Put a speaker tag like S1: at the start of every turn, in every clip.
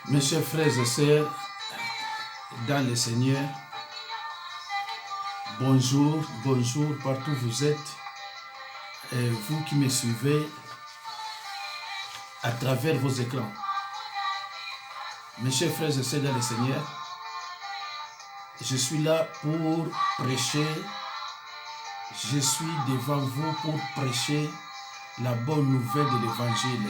S1: Mes chers frères et sœurs, dans le Seigneur, bonjour, bonjour, partout où vous êtes, et vous qui me suivez à travers vos écrans. Mes chers frères et sœurs dans le Seigneur, je suis là pour prêcher, je suis devant vous pour prêcher la bonne nouvelle de l'Évangile.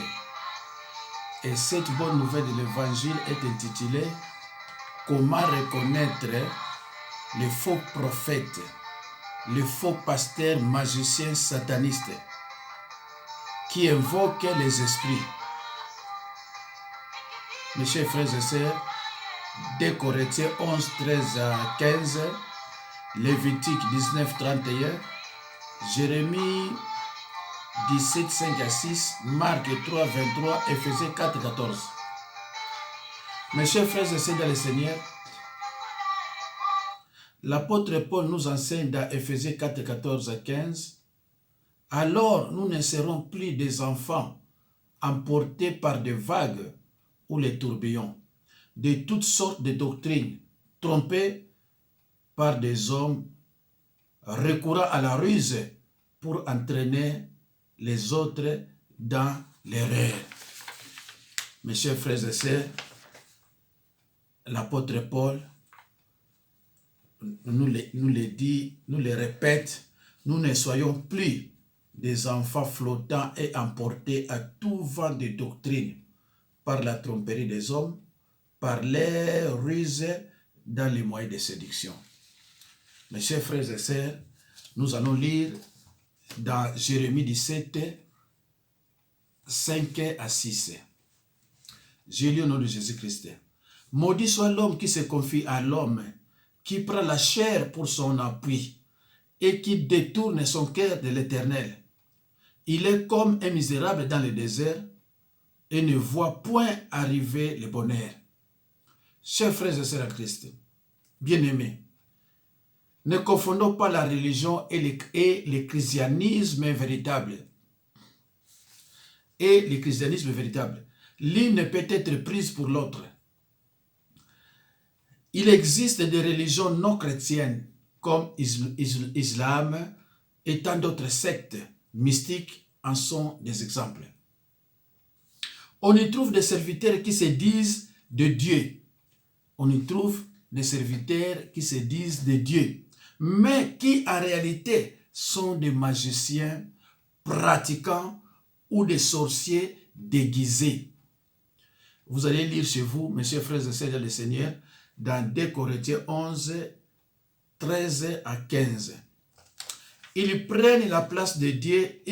S1: Et cette bonne nouvelle de l'Évangile est intitulée « Comment reconnaître les faux prophètes, les faux pasteurs magiciens satanistes qui invoquent les esprits ». Mes chers frères et sœurs, 2 Corinthiens 11, 13 à 15, Lévitique 19, 31, Jérémie 17, 5 à 6, Marc 3, 23, Éphésiens 4, 14. Mes chers frères et sœurs dans le Seigneur, l'apôtre Paul nous enseigne dans Éphésiens 4, 14 à 15, « Alors nous ne serons plus des enfants emportés par des vagues ou les tourbillons, de toutes sortes de doctrines, trompés par des hommes recourant à la ruse pour entraîner les autres dans l'erreur. » Mes chers frères et sœurs, l'apôtre Paul nous le dit, nous le répète, nous ne soyons plus des enfants flottants et emportés à tout vent de doctrine par la tromperie des hommes, par leur ruse dans les moyens de séduction. Mes chers frères et sœurs, nous allons lire dans Jérémie 17, 5 à 6. J'ai lu au nom de Jésus-Christ. « Maudit soit l'homme qui se confie à l'homme, qui prend la chair pour son appui et qui détourne son cœur de l'Éternel. Il est comme un misérable dans le désert et ne voit point arriver le bonheur. » Chers frères et sœurs en Christ, bien-aimés, ne confondons pas la religion et le christianisme véritable. L'une ne peut être prise pour l'autre. Il existe des religions non chrétiennes comme l'islam et tant d'autres sectes mystiques en sont des exemples. On y trouve des serviteurs qui se disent de Dieu. Mais qui en réalité sont des magiciens pratiquants ou des sorciers déguisés. Vous allez lire chez vous, mes chers frères et sœurs dans le Seigneur, dans 2 Corinthiens 11, 13 à 15. Ils prennent la place de Dieu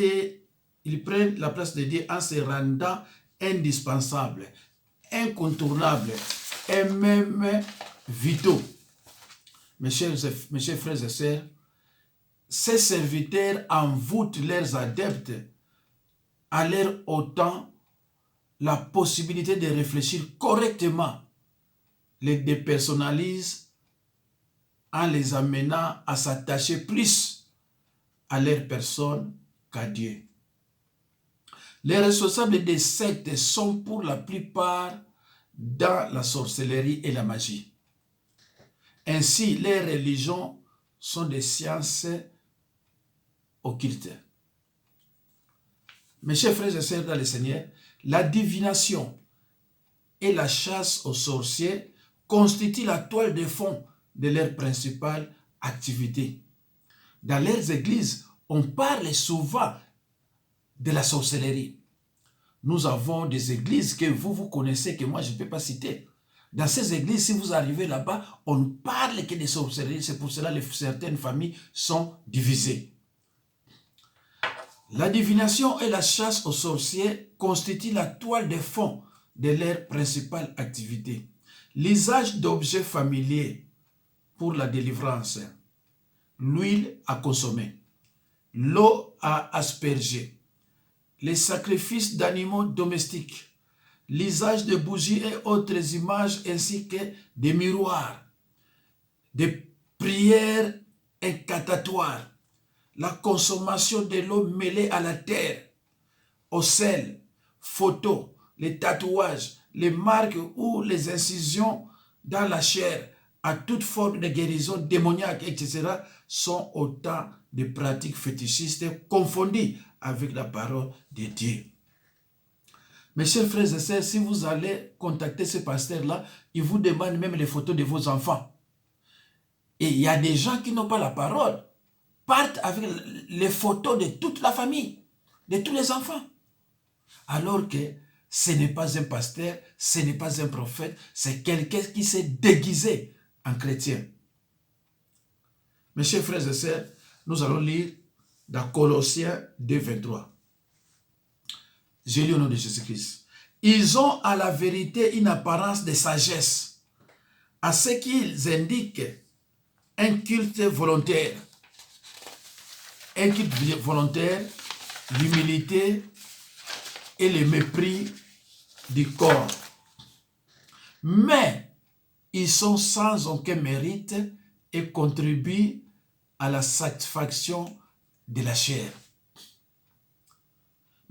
S1: en se rendant indispensables, incontournables et même vitaux. Mes chers frères et sœurs, ces serviteurs envoûtent leurs adeptes en leur ôtant la possibilité de réfléchir correctement, les dépersonnalisent en les amenant à s'attacher plus à leur personne qu'à Dieu. Les responsables des sectes sont pour la plupart dans la sorcellerie et la magie. Ainsi, les religions sont des sciences occultes. Mes chers frères et sœurs dans le Seigneur, la divination et la chasse aux sorciers constituent la toile de fond de leur principale activité. Dans leurs églises, on parle souvent de la sorcellerie. Nous avons des églises que vous connaissez, que moi je ne peux pas citer. Dans ces églises, si vous arrivez là-bas, on ne parle que de sorcellerie. C'est pour cela que certaines familles sont divisées. La divination et la chasse aux sorciers constituent la toile de fond de leur principale activité. L'usage d'objets familiers pour la délivrance, l'huile à consommer, l'eau à asperger, les sacrifices d'animaux domestiques, l'usage de bougies et autres images ainsi que des miroirs, des prières incantatoires, la consommation de l'eau mêlée à la terre, au sel, photos, les tatouages, les marques ou les incisions dans la chair à toute forme de guérison démoniaque, etc., sont autant de pratiques fétichistes confondues avec la parole de Dieu. Mes chers frères et sœurs, si vous allez contacter ce pasteur-là, il vous demande même les photos de vos enfants. Et il y a des gens qui n'ont pas la parole, partent avec les photos de toute la famille, de tous les enfants. Alors que ce n'est pas un pasteur, ce n'est pas un prophète, c'est quelqu'un qui s'est déguisé en chrétien. Mes chers frères et sœurs, nous allons lire dans Colossiens 2, 23. Je lis au nom de Jésus-Christ. Ils ont à la vérité une apparence de sagesse, à ce qu'ils indiquent un culte volontaire. Un culte volontaire, l'humilité et le mépris du corps. Mais ils sont sans aucun mérite et contribuent à la satisfaction de la chair.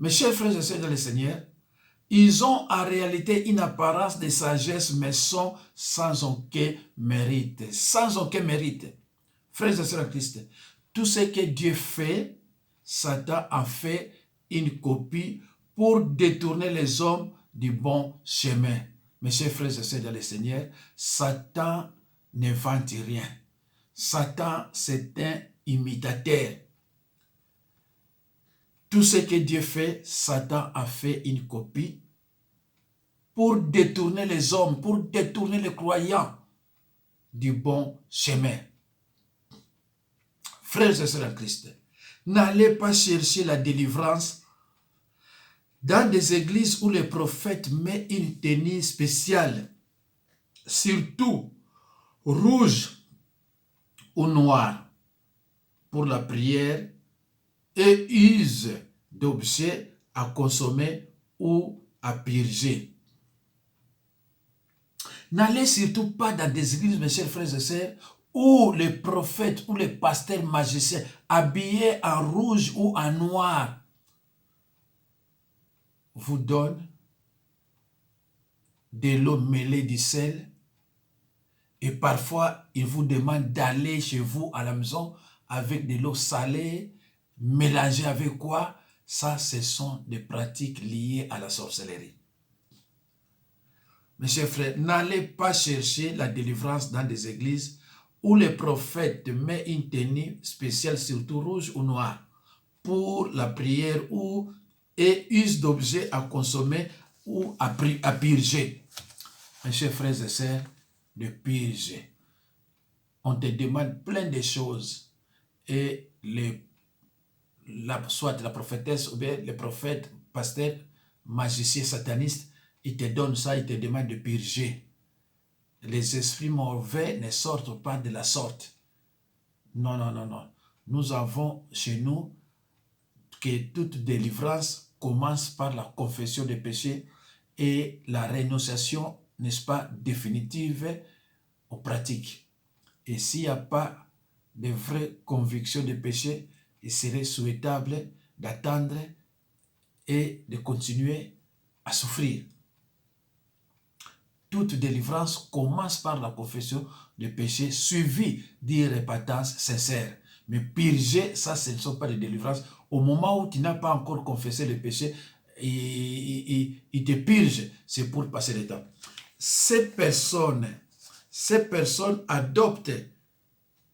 S1: Mes chers frères et sœurs dans le Seigneur, ils ont en réalité une apparence de sagesse, mais sont sans aucun mérite. Sans aucun mérite. Frères et sœurs en Christ, tout ce que Dieu fait, Satan en fait une copie pour détourner les hommes du bon chemin. Mes chers frères et sœurs dans le Seigneur, Satan n'invente rien. Satan, c'est un imitateur. Tout ce que Dieu fait, Satan a fait une copie pour détourner les hommes, pour détourner les croyants du bon chemin. Frères et sœurs en Christ, n'allez pas chercher la délivrance dans des églises où les prophètes mettent une tenue spéciale, surtout rouge ou noir, pour la prière, et usent d'objets à consommer ou à purger. N'allez surtout pas dans des églises, mes chers frères et sœurs, où les prophètes ou les pasteurs magiciens habillés en rouge ou en noir vous donnent de l'eau mêlée du sel et parfois ils vous demandent d'aller chez vous à la maison avec de l'eau salée, mélangée avec quoi? Ça, ce sont des pratiques liées à la sorcellerie. Mes chers frères, n'allez pas chercher la délivrance dans des églises où les prophètes mettent une tenue spéciale, surtout rouge ou noire, pour la prière et usent d'objets à consommer ou à purger. Mes chers frères et sœurs, de purger. On te demande plein de choses et soit la prophétesse ou bien les prophètes, pasteurs, magiciens, satanistes, ils te donnent ça, ils te demandent de purger. Les esprits mauvais ne sortent pas de la sorte. Non, non, non, non. Nous avons chez nous que toute délivrance commence par la confession des péchés et la rénonciation, n'est-ce pas, définitive aux pratiques. Et s'il n'y a pas de vraies convictions de péché, il serait souhaitable d'attendre et de continuer à souffrir. Toute délivrance commence par la confession de péché suivie d'une repentance sincère. Mais purger, ça, ce ne sont pas des délivrances. Au moment où tu n'as pas encore confessé le péché, il te purge. C'est pour passer le temps. Ces personnes adoptent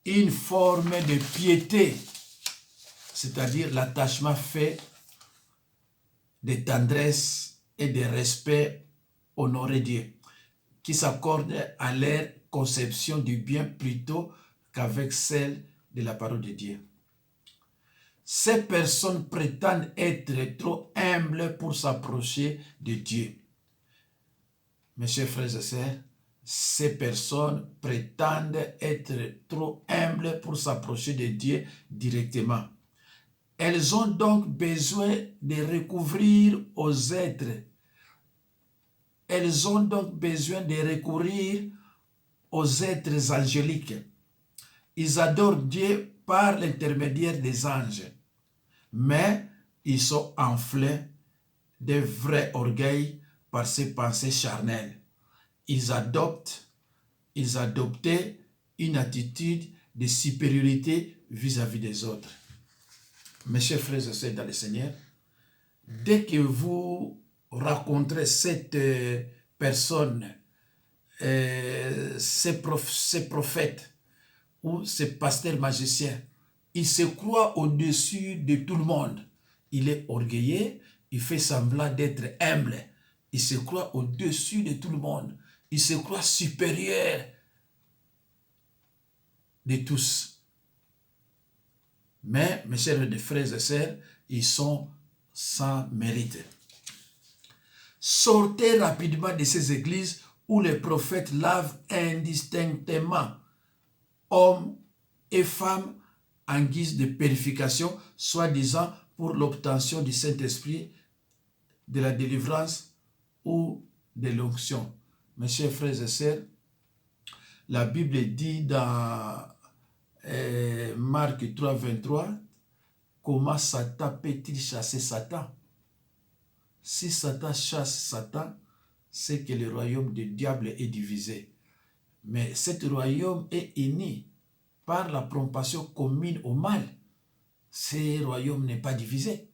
S1: une forme de piété, c'est-à-dire l'attachement fait de tendresse et de respect honorer Dieu, qui s'accorde à leur conception du bien plutôt qu'avec celle de la parole de Dieu. Ces personnes prétendent être trop humbles pour s'approcher de Dieu. Mes chers frères et sœurs, ces personnes prétendent être trop humbles pour s'approcher de Dieu directement. Elles ont donc besoin de recourir aux êtres. Elles ont donc besoin de recourir aux êtres angéliques. Ils adorent Dieu par l'intermédiaire des anges, mais ils sont enflés de vrai orgueil par ses pensées charnelles. Ils adoptaient une attitude de supériorité vis-à-vis des autres. Mes chers frères et sœurs dans le Seigneur, dès que vous rencontrez cette personne, ces prophètes ou ces pasteurs magiciens, il se croit au-dessus de tout le monde. Il est orgueilleux, il fait semblant d'être humble. Il se croit au-dessus de tout le monde. Il se croit supérieur de tous. Mais, mes chers frères et sœurs, ils sont sans mérite. Sortez rapidement de ces églises où les prophètes lavent indistinctement hommes et femmes en guise de purification, soi-disant pour l'obtention du Saint-Esprit, de la délivrance ou de l'onction. Mes chers frères et sœurs, la Bible dit dans Marc 3, 23, comment Satan peut-il chasser Satan? Si Satan chasse Satan, c'est que le royaume du diable est divisé. Mais cet royaume est uni par la prompation commune au mal. Ce royaume n'est pas divisé.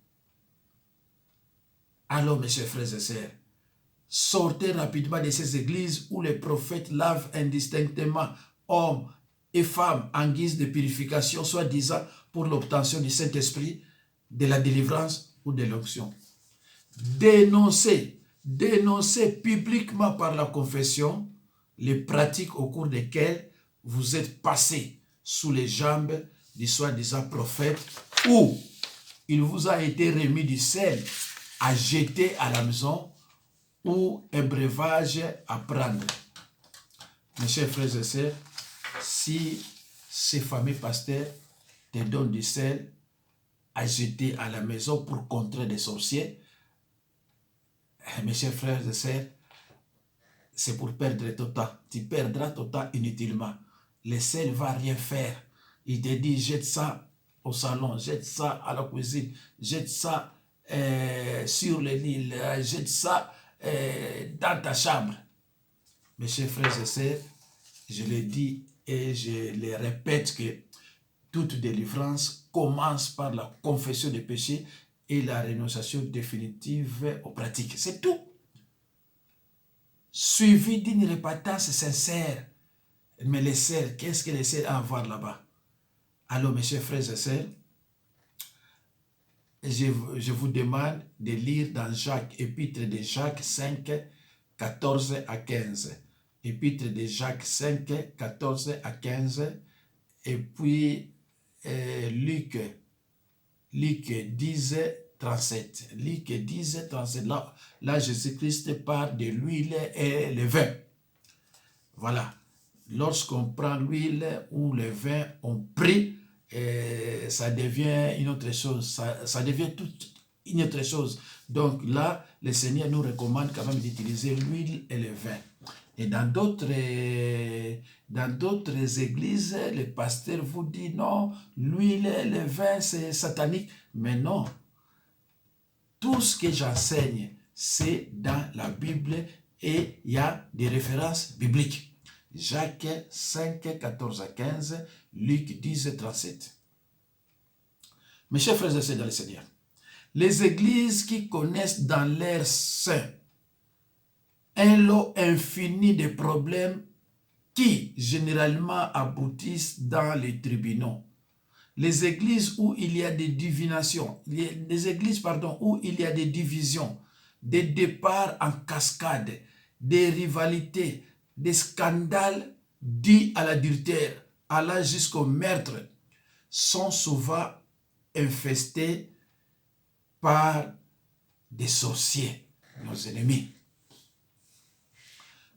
S1: Alors, mes chers frères et sœurs, sortez rapidement de ces églises où les prophètes lavent indistinctement hommes et femmes en guise de purification, soi-disant pour l'obtention du Saint-Esprit, de la délivrance ou de l'onction. Dénoncez publiquement par la confession les pratiques au cours desquelles vous êtes passés sous les jambes du soi-disant prophète, ou il vous a été remis du sel à jeter à la maison ou un breuvage à prendre. Mes chers frères et sœurs, si ces fameux pasteurs te donnent du sel à jeter à la maison pour contrer des sorciers, mes chers frères et sœurs, c'est pour perdre ton temps. Tu perdras ton temps inutilement. Le sel ne va rien faire. Il te dit, jette ça au salon, jette ça à la cuisine, jette ça sur le lit, jette ça dans ta chambre. Mes chers frères et sœurs, je le dis et je le répète que toute délivrance commence par la confession des péchés et la rénonciation définitive aux pratiques. C'est tout. Suivi d'une repentance sincère. Mais les sœurs, qu'est-ce que les sœurs ont à voir là-bas? Alors, mes chers frères et sœurs, je vous demande de lire dans Jacques, épître de Jacques 5, 14 à 15. Épître de Jacques 5, 14 à 15. Et puis, Luc 10, 37. Luc 10, 37. Là Jésus-Christ parle de l'huile et le vin. Voilà. Lorsqu'on prend l'huile ou le vin, on prie, ça devient une autre chose. Ça devient toute une autre chose. Donc là, le Seigneur nous recommande quand même d'utiliser l'huile et le vin. Et dans d'autres églises, les pasteurs vous disent non, l'huile et le vin, c'est satanique. Mais non. Tout ce que j'enseigne, c'est dans la Bible et il y a des références bibliques. Jacques 5, 14 à 15, Luc 10, 37. Mes chers frères et sœurs dans le Seigneur, les églises qui connaissent dans leur sein un lot infini de problèmes qui généralement aboutissent dans les tribunaux. Les églises où il y a des divinations, les églises où il y a des divisions, des départs en cascade, des rivalités, des scandales dits à l'adultère, allant jusqu'au meurtre, sont souvent infestés par des sorciers, nos ennemis.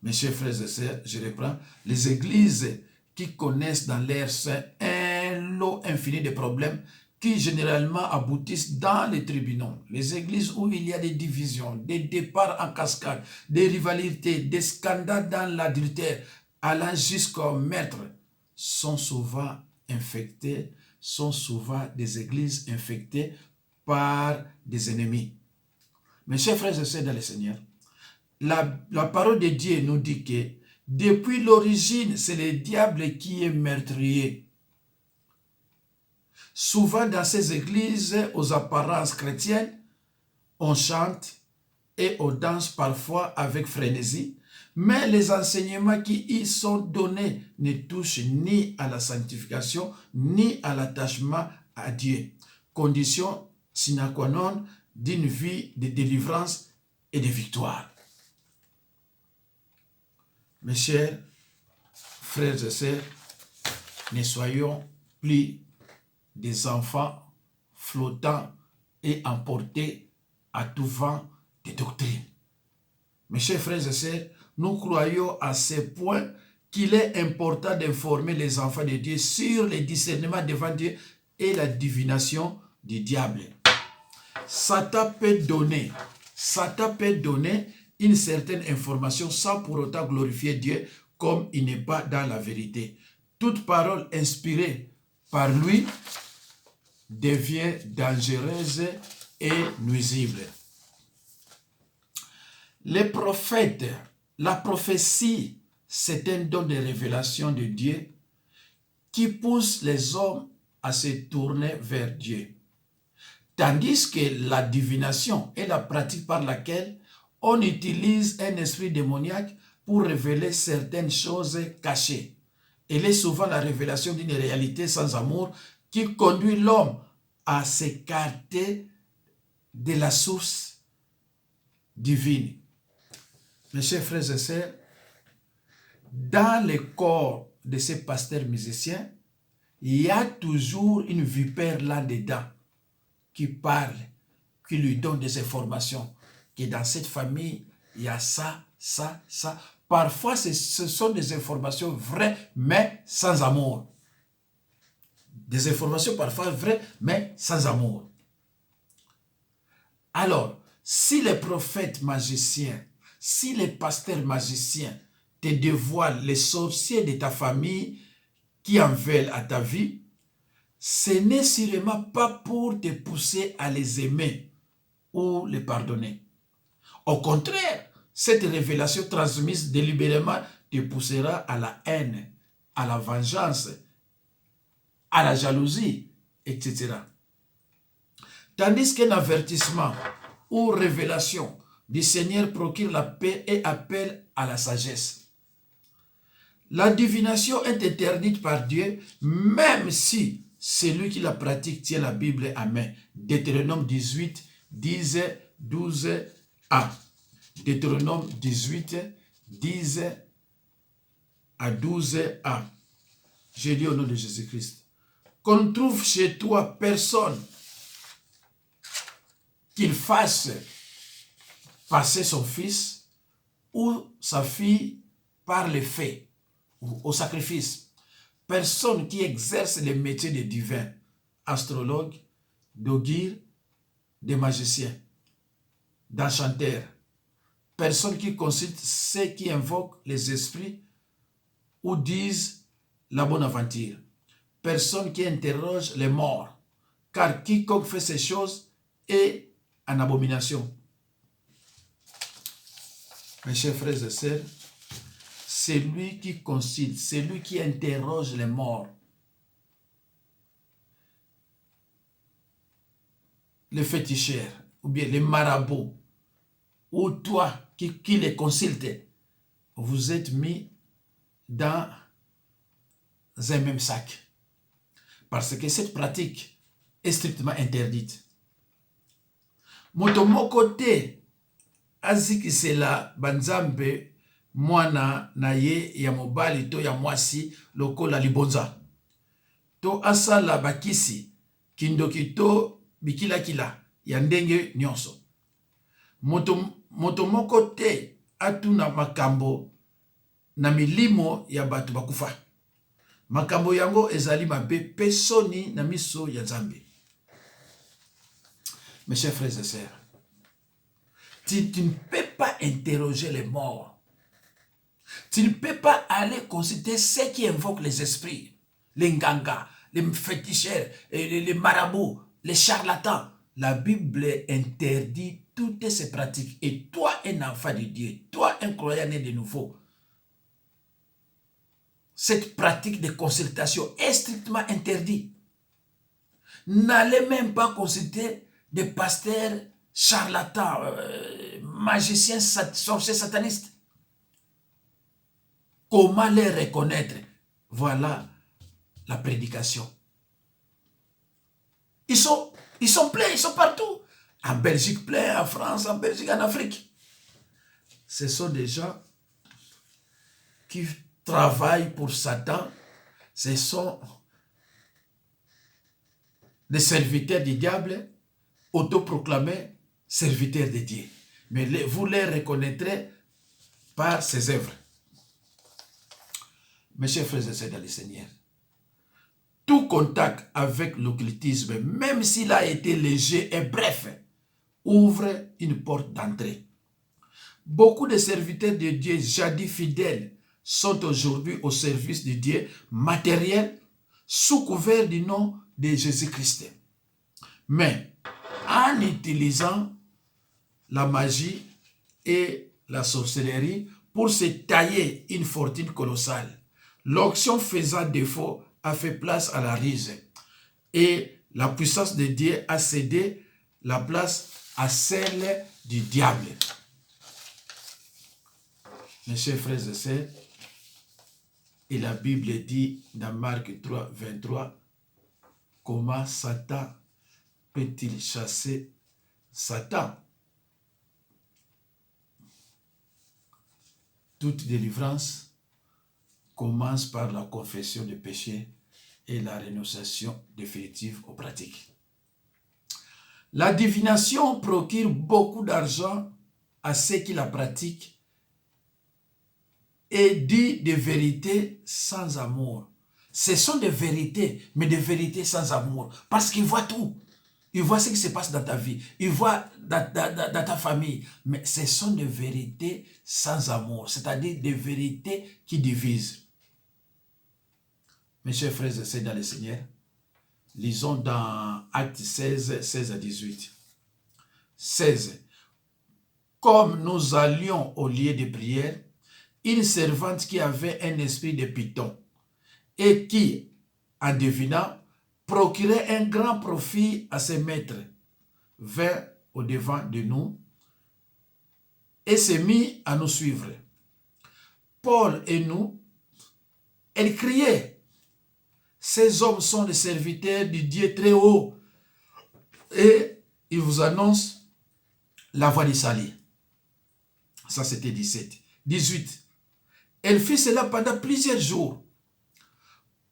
S1: Mes chers frères et sœurs, je reprends, les églises qui connaissent dans leur sein un lot infini de problèmes qui généralement aboutissent dans les tribunaux. Les églises où il y a des divisions, des départs en cascade, des rivalités, des scandales dans l'adultère, allant jusqu'au meurtre, sont souvent infectées, sont souvent des églises infectées par des ennemis. Mes chers frères et sœurs dans le Seigneur, la parole de Dieu nous dit que depuis l'origine, c'est le diable qui est meurtrier. Souvent dans ces églises aux apparences chrétiennes, on chante et on danse parfois avec frénésie, mais les enseignements qui y sont donnés ne touchent ni à la sanctification, ni à l'attachement à Dieu. Condition sine qua non d'une vie de délivrance et de victoire. Mes chers frères et sœurs, ne soyons plus des enfants flottants et emportés à tout vent de doctrine. Mes chers frères et sœurs, nous croyons à ce point qu'il est important d'informer les enfants de Dieu sur le discernement devant Dieu et la divination du diable. Satan peut donner une certaine information sans pour autant glorifier Dieu comme il n'est pas dans la vérité. Toute parole inspirée par lui devient dangereuse et nuisible. Les prophètes, la prophétie, c'est un don de révélation de Dieu qui pousse les hommes à se tourner vers Dieu. Tandis que la divination est la pratique par laquelle on utilise un esprit démoniaque pour révéler certaines choses cachées. Elle est souvent la révélation d'une réalité sans amour qui conduit l'homme à s'écarter de la source divine. Mes chers frères et sœurs, dans le corps de ces pasteurs musiciens, il y a toujours une vipère là-dedans qui parle, qui lui donne des informations, que dans cette famille, il y a ça, ça, ça. Parfois, ce sont des informations vraies, mais sans amour. Des informations parfois vraies, mais sans amour. Alors, si les prophètes magiciens, si les pasteurs magiciens te dévoilent les sorciers de ta famille qui en veulent à ta vie, ce n'est sûrement pas pour te pousser à les aimer ou les pardonner. Au contraire, cette révélation transmise délibérément te poussera à la haine, à la vengeance, à la jalousie, etc. Tandis qu'un avertissement ou révélation du Seigneur procure la paix et appelle à la sagesse. La divination est interdite par Dieu, même si celui qui la pratique tient la Bible à main. Deutéronome 18, 10, 12a. Deutéronome 18, 10 à 12a. Je lis au nom de Jésus-Christ. Qu'on ne trouve chez toi personne qu'il fasse passer son fils ou sa fille par les faits ou au sacrifice. Personne qui exerce les métiers de divins, astrologues, d'augures, de magiciens, d'enchanteurs. Personne qui consulte ceux qui invoquent les esprits ou disent la bonne aventure. Personne qui interroge les morts, car quiconque fait ces choses est en abomination. Mes chers frères et sœurs, c'est lui qui consulte, c'est lui qui interroge les morts. Les féticheurs, ou bien les marabouts, ou toi qui les consulte, vous êtes mis dans un même sac. Parce que cette pratique est strictement interdite. Motomoko te azikisela banzambe mwana na ye ya mobali to ya mwasi lokola libonza. To asala bakisi kindoki to bikila-kila ya ndenge nyonso. Motomoko te atuna makambo na milimo ya batu bakufa. Makambo yango ezali mabe pesoni na miso ya Nzambe. Mes chers frères et sœurs, tu ne peux pas interroger les morts. Tu ne peux pas aller consulter ceux qui invoquent les esprits, les nganga, les féticheurs, les marabouts, les charlatans. La Bible interdit toutes ces pratiques, et toi, un enfant de Dieu, toi, un croyant né de nouveau, cette pratique de consultation est strictement interdite. N'allez même pas consulter des pasteurs charlatans, magiciens, sorciers satanistes. Comment les reconnaître? Voilà la prédication. Ils sont pleins, ils sont partout. En Belgique plein, en France, en Belgique, en Afrique. Ce sont des gens qui travaillent pour Satan. Ce sont des serviteurs du diable, autoproclamés serviteurs de Dieu. Mais vous les reconnaîtrez par ses œuvres. Mes chers frères et sœurs dans le Seigneur, tout contact avec l'occultisme, même s'il a été léger et bref, ouvre une porte d'entrée. Beaucoup de serviteurs de Dieu, jadis fidèles, sont aujourd'hui au service de Dieu matériel, sous couvert du nom de Jésus-Christ. Mais en utilisant la magie et la sorcellerie pour se tailler une fortune colossale, l'onction faisant défaut a fait place à la ruse et la puissance de Dieu a cédé la place à celle du diable. Mes chers frères et sœurs, et la Bible dit dans Marc 3, 23, comment Satan peut-il chasser Satan? Toute délivrance commence par la confession des péchés et la rénonciation définitive aux pratiques. La divination procure beaucoup d'argent à ceux qui la pratiquent et dit des vérités sans amour. Ce sont des vérités, mais des vérités sans amour. Parce qu'ils voient tout. Ils voient ce qui se passe dans ta vie. Ils voient dans ta famille. Mais ce sont des vérités sans amour. C'est-à-dire des vérités qui divisent. Mes chers frères et sœurs dans le Seigneur, lisons dans Actes 16, 16 à 18. 16. Comme nous allions au lieu de prière, une servante qui avait un esprit de python et qui, en devinant, procurait un grand profit à ses maîtres, vint au devant de nous et s'est mis à nous suivre. Paul et nous, elle criait, ces hommes sont les serviteurs du Dieu très haut et ils vous annoncent la voie du salut. Ça c'était 17. 18. Elle fit cela pendant plusieurs jours.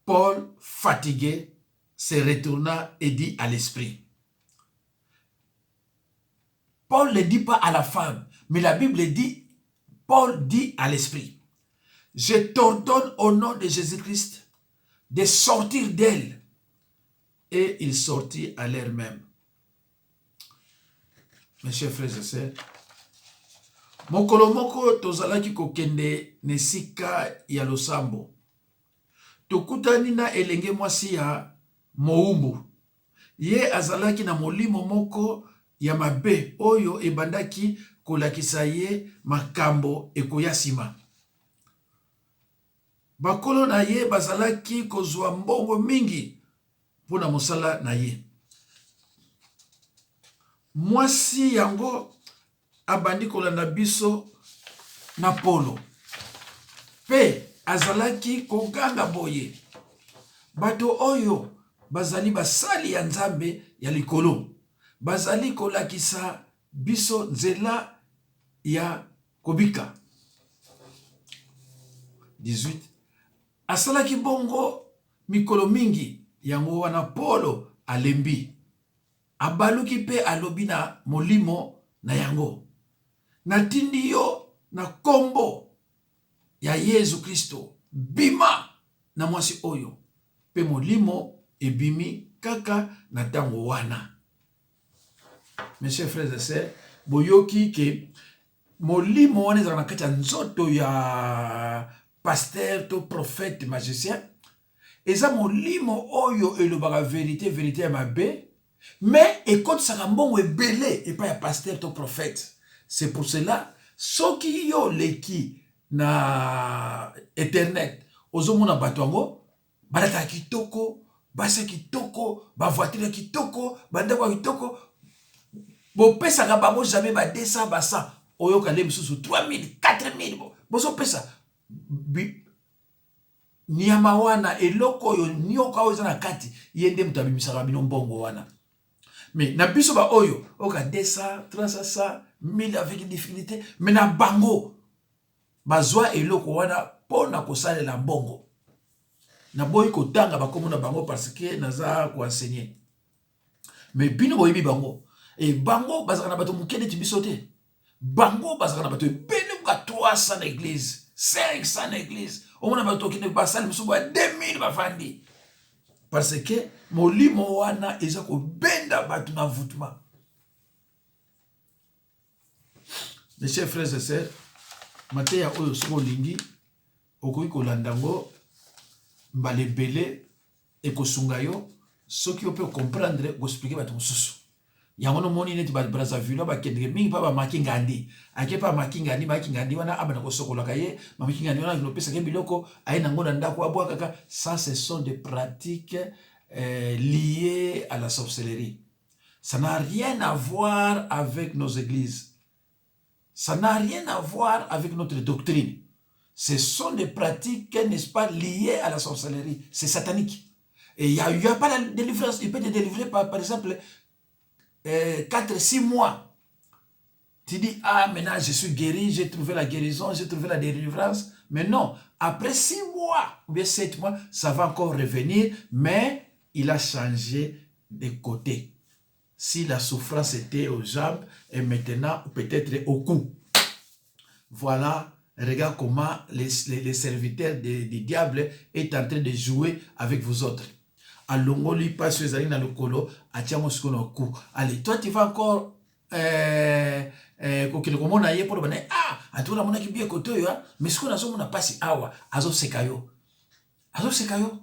S1: Paul, fatigué, se retourna et dit à l'esprit. Paul ne dit pas à la femme, mais la Bible dit, Paul dit à l'esprit, je t'ordonne au nom de Jésus-Christ de sortir d'elle. Et il sortit à l'heure même. Mes chers frères et sœurs, mokolo moko tozalaki kokende nesika ya losambo. Tokutani na elenge mwasi ya moumbu. Ye azalaki na molimo moko ya mabe oyo ebandaki kolakisa ye makambo ekoya sima. Bakolo na ye bazalaki kozwa mbongo mingi mpona mosala na ye. Mwasi yango abandi kolanda biso na polo. Pe azalaki koganga boye. Bato oyo bazali basali ya nzambe ya likolo. Bazali kolakisa biso nzela ya kobika. 18. Asalaki bongo mikolo mingi yango wana Polo alembi. Abaluki pe alobi na molimo na yango. Natindi yo na kombo ya Yesu Kristo. Bima na mwasi oyo. Pe molimo ebimi kaka na tango wana. Mes chers frères et sœurs, boyoki ke molimo wana ezala na kati ya nzoto ya pasteur to prophète magicien. Eza molimo oyo elobaka vérité ya mabe. Mais, écoute, ça a bon belé, et pas un pasteur, ton prophète. C'est pour cela, ceux qui ont l'équipe na Internet, aux hommes na batuango, balata kitoko, base kitoko, ba voiture kitoko, bandako kitoko, bon pesa ka bango jamais ba 200 ba 100, oyo ka lem susu 3000, 4000, bon so pesa nyama wana eloko oyo nyoka oyo na kati yende mutabimisaka bino mbongo wana. Mais na biso ba oyo oka 200, 300, 1000 avec difficulté, mais na bango bazwa eloko wana pona kosalela mbongo. Na boyi kotanga bakomo na bango parce que naza ko enseigner. Mais bino boyibi bango. Et bango bazaka na bato mukende tibiso te. Bango bazaka na bato bene ka 300 na église, 500 na église. Omona bato kende basali musubu 2000 bafandi. Parce que molimo wana eza ko benda bato na voûtement. Mes chers frères et sœurs, mateya oyo somo lingi okoki kolandango mbale belé ekosunga yo soki ope comprendre ko expliquer bato mususu. Yango no moni neti ba Brazzaville ba kendeke mingi pa ba makingandi ake pa makingandi wana abana ko sokola kaye makingandi wana no pesa ke biloko ayi nango na ndako abwa kaka. Ça ce sont des pratiques liées à la sorcellerie. Ça n'a rien à voir avec nos églises. Ça n'a rien à voir avec notre doctrine. Ce sont des pratiques, n'est-ce pas, liées à la sorcellerie. C'est satanique. Et il n'y a pas de délivrance. Il peut te délivrer par exemple 4-6 mois. Tu dis, ah, maintenant je suis guéri, j'ai trouvé la guérison, j'ai trouvé la délivrance. Mais non, après 6 mois ou bien 7 mois, ça va encore revenir, mais il a changé de côté. Si la souffrance était aux jambes et maintenant peut-être au cou. Voilà, regarde comment les serviteurs du diable est en train de jouer avec vous autres. Allons, lui passe sur les dans le colo, à tiens ce qu'on a cou. Allez, toi tu vas encore comment on a pour le ah, à tout la monde qui bien côté, mais ce qu'on a on a passé awa, azo sekayo. Azo sekayo.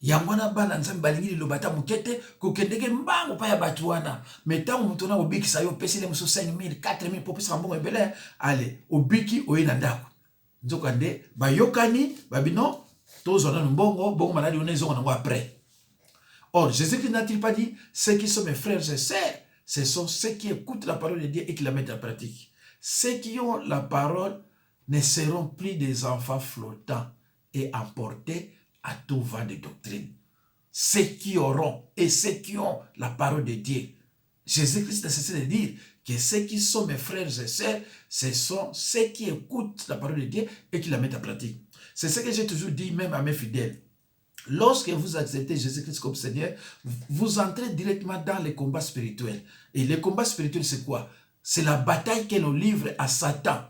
S1: Yangwana bana nzambe balingi lobata mukete ko kendeke mbango pa ya batuana meta mutona obiki sayo pesi le muso 5000 4000 popesa mbongo ebele ale obiki oyina ndako nzoka nde bayokani babino tozona mbongo bongo maladi onezo ngo après. Or Jésus-Christ n'a-t-il pas dit ceux qui sont mes frères et sœurs, ce sont ceux qui écoutent la parole de Dieu et qui la mettent en pratique. Ceux qui ont la parole ne seront plus des enfants flottants et emportés à tout vent de doctrine. Ceux qui auront et ceux qui ont la parole de Dieu. Jésus-Christ a cessé de dire que ceux qui sont mes frères et sœurs, ce sont ceux qui écoutent la parole de Dieu et qui la mettent en pratique. C'est ce que j'ai toujours dit même à mes fidèles. Lorsque vous acceptez Jésus-Christ comme Seigneur, vous entrez directement dans les combats spirituels. Et les combats spirituels, c'est quoi? C'est la bataille que l'on livre à Satan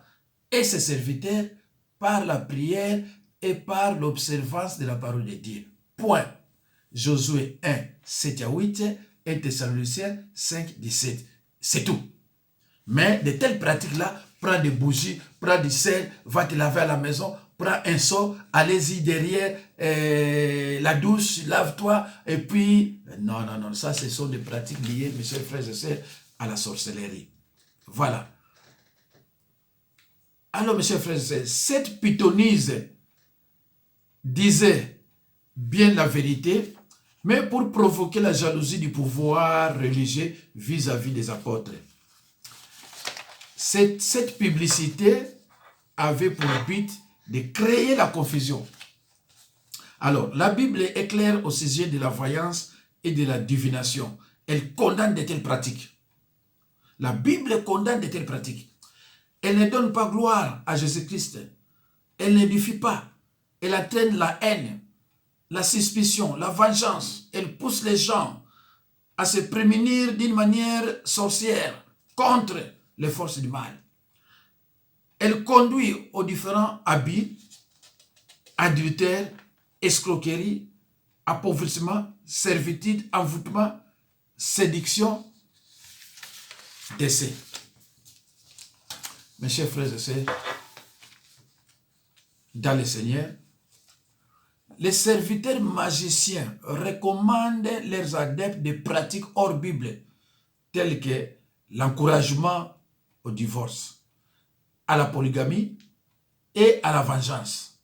S1: et ses serviteurs par la prière et par l'observance de la parole de Dieu. Point. Josué 1, 7 à 8, 1 Thessaloniciens 5, 17. C'est tout. Mais de telles pratiques-là, prends des bougies, prends du sel, va te laver à la maison, prends un seau, allez-y derrière la douche, lave-toi, et puis... Non, non, non, ça, ce sont des pratiques liées, mes chers frères et sœurs, à la sorcellerie. Voilà. Alors, mes chers frères et sœurs, cette pythonise disait bien la vérité, mais pour provoquer la jalousie du pouvoir religieux vis-à-vis des apôtres. Cette publicité avait pour but de créer la confusion. Alors, la Bible est claire au sujet de la voyance et de la divination. Elle condamne de telles pratiques. La Bible condamne de telles pratiques. Elle ne donne pas gloire à Jésus-Christ. Elle n'édifie pas. Elle entraîne la haine, la suspicion, la vengeance. Elle pousse les gens à se prémunir d'une manière sorcière contre les forces du mal. Elle conduit aux différents habits, adultère, escroquerie, appauvrissement, servitude, envoûtement, séduction, décès. Mes chers frères et sœurs, dans le Seigneur, Les serviteurs magiciens recommandent leurs adeptes des pratiques hors Bible, telles que l'encouragement au divorce, à la polygamie et à la vengeance.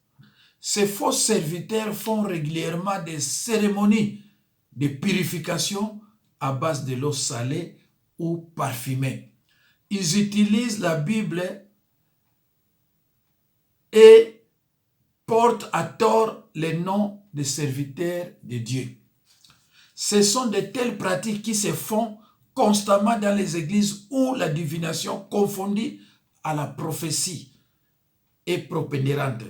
S1: Ces faux serviteurs font régulièrement des cérémonies de purification à base de l'eau salée ou parfumée. Ils utilisent la Bible et portent à tort les noms des serviteurs de Dieu. Ce sont de telles pratiques qui se font constamment dans les églises où la divination confondue à la prophétie est propénérante.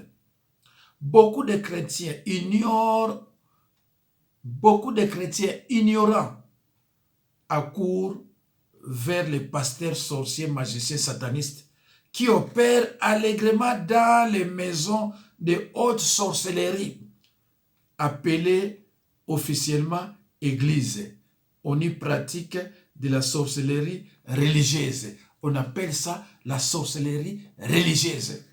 S1: Beaucoup de chrétiens ignorants accourent vers les pasteurs sorciers, magiciens, satanistes qui opèrent allègrement dans les maisons de haute sorcellerie, appelées officiellement églises. On y pratique de la sorcellerie religieuse. On appelle ça la sorcellerie religieuse.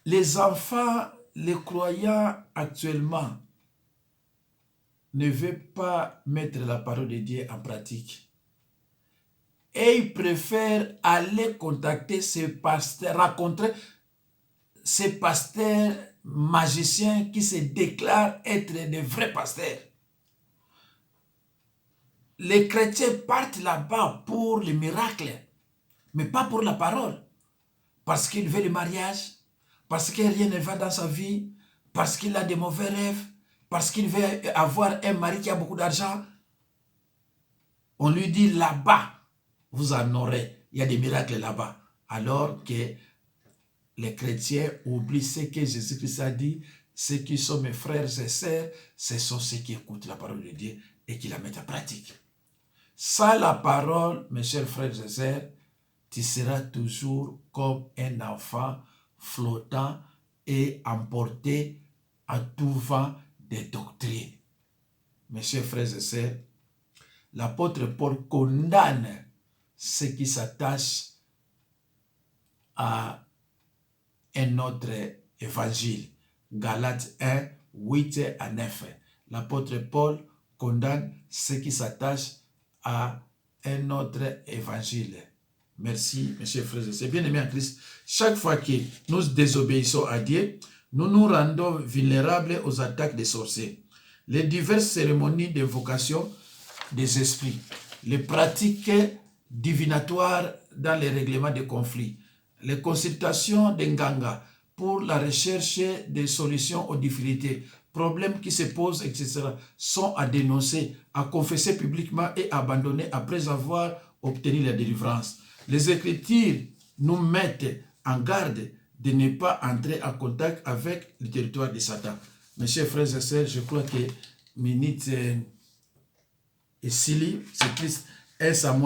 S1: Les enfants, les croyants actuellement, ne veulent pas mettre la parole de Dieu en pratique. Et ils préfèrent aller contacter ces pasteurs, rencontrer ces pasteurs magiciens qui se déclarent être des vrais pasteurs. Les chrétiens partent là-bas pour les miracles, mais pas pour la parole. Parce qu'il veut le mariage, parce que rien ne va dans sa vie, parce qu'il a des mauvais rêves, parce qu'il veut avoir un mari qui a beaucoup d'argent. On lui dit là-bas, vous en aurez. Il y a des miracles là-bas. Alors que les chrétiens oublient ce que Jésus-Christ a dit. Ceux qui sont mes frères et sœurs, ce sont ceux qui écoutent la parole de Dieu et qui la mettent en pratique. Sans la parole, mes chers frères et sœurs, tu seras toujours comme un enfant flottant et emporté à tout vent des doctrines. Mes chers frères et sœurs, l'apôtre Paul condamne ceux qui s'attachent à un autre évangile. Galates 1, 8 à 9. L'apôtre Paul condamne ceux qui s'attachent à un autre évangile. Merci, mes chers frères et sœurs. Bien-aimés en Christ, chaque fois que nous désobéissons à Dieu, nous nous rendons vulnérables aux attaques des sorciers. Les diverses cérémonies d'invocation des esprits, les pratiques divinatoires dans les règlements de conflits, les consultations d'Enganga pour la recherche des solutions aux difficultés, problèmes qui se posent, etc., sont à dénoncer, à confesser publiquement et abandonner après avoir obtenu la délivrance. Les Écritures nous mettent en garde de ne pas entrer en contact avec le territoire de Satan. Mes chers frères et sœurs, je crois que minute et Sili, c'est Christ, est à moi.